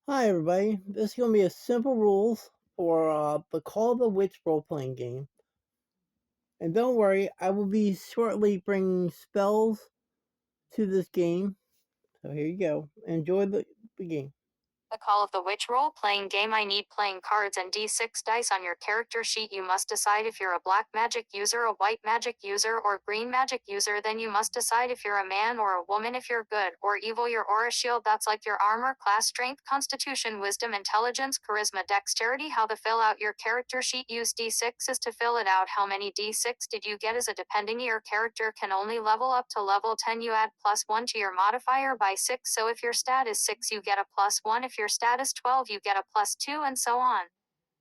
Hi everybody, this is going to be a simple rules for the Call of the Witch role-playing game. And don't worry, I will be shortly bringing spells to this game. So here you go. Enjoy the game. The Call of the Witch role-playing game. I need playing cards and d6 dice on your character sheet. You must decide if you're a black magic user, a white magic user, or green magic user. Then you must decide if you're a man or a woman, if you're good or evil. Your aura shield, that's like your armor class, strength, constitution, wisdom, intelligence, charisma, dexterity. How to fill out your character sheet. Use d6s to fill it out. How many d6 did you get? As a depending, your character can only level up to level 10. You add +1 to your modifier by 6. So if your stat is 6, you get a +1. If your stat is 12, you get a +2, and so on.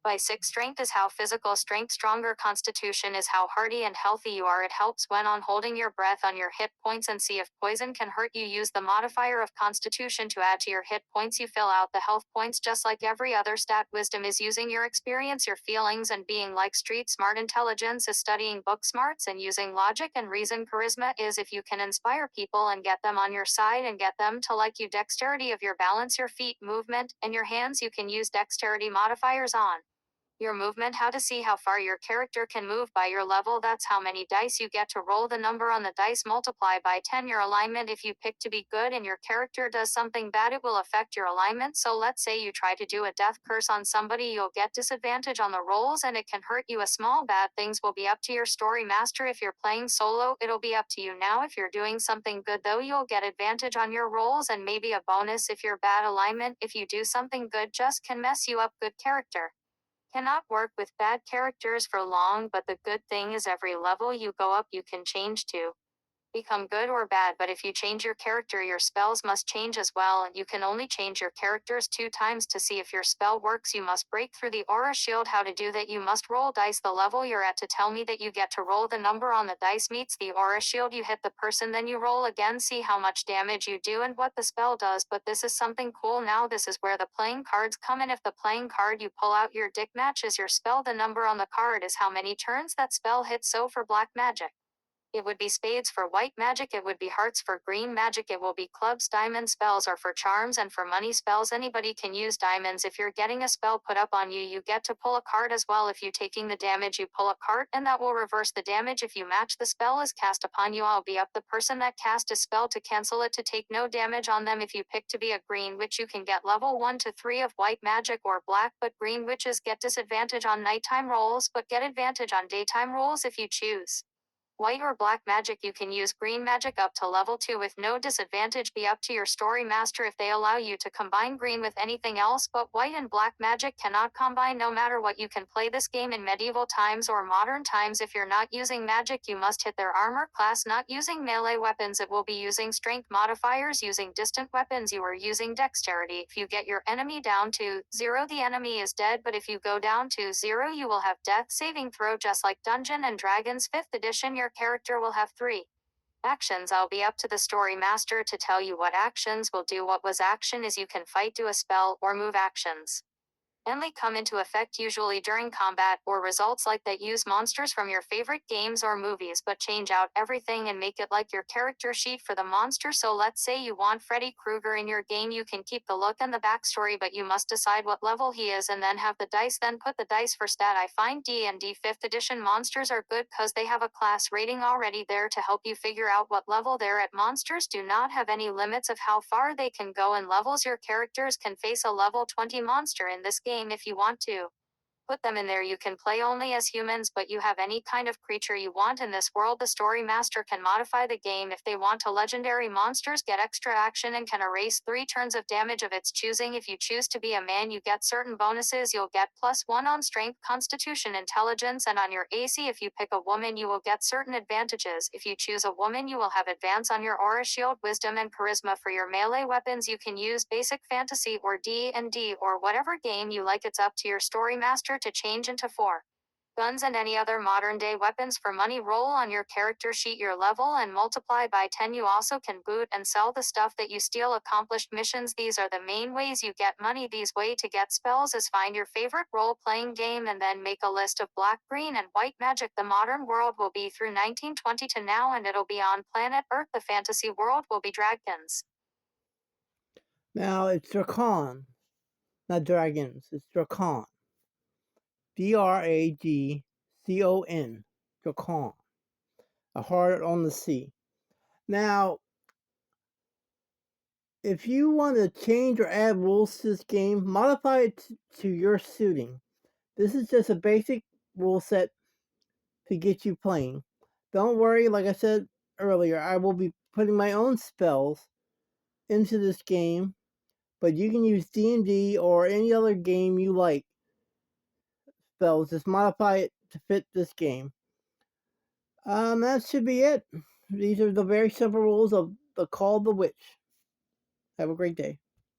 By 6, strength is how physical strength, stronger constitution is how hardy and healthy you are. It helps when on holding your breath on your hit points and see if poison can hurt you. Use the modifier of constitution to add to your hit points. You fill out the health points just like every other stat. Wisdom is using your experience, your feelings, and being like street smart. Intelligence is studying book smarts and using logic and reason. Charisma is if you can inspire people and get them on your side and get them to like you. Dexterity of your balance, your feet movement, and your hands. You can use dexterity modifiers on your movement. How to see how far your character can move by your level. That's how many dice you get to roll. The number on the dice multiply by 10. Your alignment. If you pick to be good and your character does something bad, it will affect your alignment. So let's say you try to do a death curse on somebody, you'll get disadvantage on the rolls and it can hurt you. A small bad things will be up to your story master. If you're playing solo, it'll be up to you. Now if you're doing something good though, you'll get advantage on your rolls and maybe a bonus. If you're bad alignment, if you do something good, just can mess you up. Good character cannot work with bad characters for long, but the good thing is every level you go up you can change to become good or bad. But if you change your character, your spells must change as well, and you can only change your characters 2 times. To see if your spell works, you must break through the aura shield. How to do that? You must roll dice the level you're at to tell me that you get to roll. The number on the dice meets the aura shield, you hit the person, then you roll again, see how much damage you do and what the spell does. But this is something cool. Now this is where the playing cards come in. If the playing card you pull out your dick matches your spell, the number on the card is how many turns that spell hits. So for black magic, it would be spades. For white magic, it would be hearts. For green magic, it will be clubs. Diamond spells are for charms, and for money spells, anybody can use diamonds. If you're getting a spell put up on you, you get to pull a card as well. If you're taking the damage, you pull a card, and that will reverse the damage. If you match the spell is cast upon you, I'll be up the person that cast a spell to cancel it to take no damage on them. If you pick to be a green witch, you can get level 1 to 3 of white magic or black, but green witches get disadvantage on nighttime rolls, but get advantage on daytime rolls if you choose white or black magic. You can use green magic up to level 2 with no disadvantage. Be up to your story master if they allow you to combine green with anything else, but white and black magic cannot combine no matter what. You can play this game in medieval times or modern times. If you're not using magic, you must hit their armor class. Not using melee weapons, it will be using strength modifiers. Using distant weapons, you are using dexterity. If you get your enemy down to 0, the enemy is dead, but if you go down to 0, you will have death saving throw. Just like Dungeon and Dragons 5th edition, your character will have 3 actions. I'll be up to the story master to tell you what actions will do. What was action is you can fight, do a spell, or move. Actions only come into effect usually during combat or results like that. Use monsters from your favorite games or movies, but change out everything and make it like your character sheet for the monster. So let's say you want Freddy Krueger in your game, you can keep the look and the backstory, but you must decide what level he is and then have the dice, then put the dice for stat. I find D&D 5th edition monsters are good cause they have a class rating already there to help you figure out what level they're at. Monsters do not have any limits of how far they can go in levels. Your characters can face a level 20 monster in this game if you want to put them in there. You can play only as humans, but you have any kind of creature you want in this world. The story master can modify the game if they want to. Legendary monsters get extra action and can erase 3 turns of damage of its choosing. If you choose to be a man, you get certain bonuses. You'll get +1 on strength, constitution, intelligence, and on your AC. If you pick a woman, you will get certain advantages. If you choose a woman, you will have advance on your aura shield, wisdom, and charisma. For your melee weapons, you can use basic fantasy or D&D or whatever game you like. It's up to your story master to change into 4 guns and any other modern day weapons. For money, roll on your character sheet your level and multiply by 10. You also can boot and sell the stuff that you steal. Accomplished missions, these are the main ways you get money. These way to get spells is find your favorite role-playing game and then make a list of black, green, and white magic. The modern world will be through 1920 to now, and it'll be on planet Earth. The fantasy world will be dragons. Now it's Dracan. not dragons. It's Dracon. Dragcon. Dracon. A heart on the sea. Now, if you want to change or add rules to this game, modify it to your suiting. This is just a basic rule set to get you playing. Don't worry, like I said earlier, I will be putting my own spells into this game, but you can use D&D or any other game you like spells. Just modify it to fit this game. That should be it. These are the very simple rules of the Call of the Witch. Have a great day.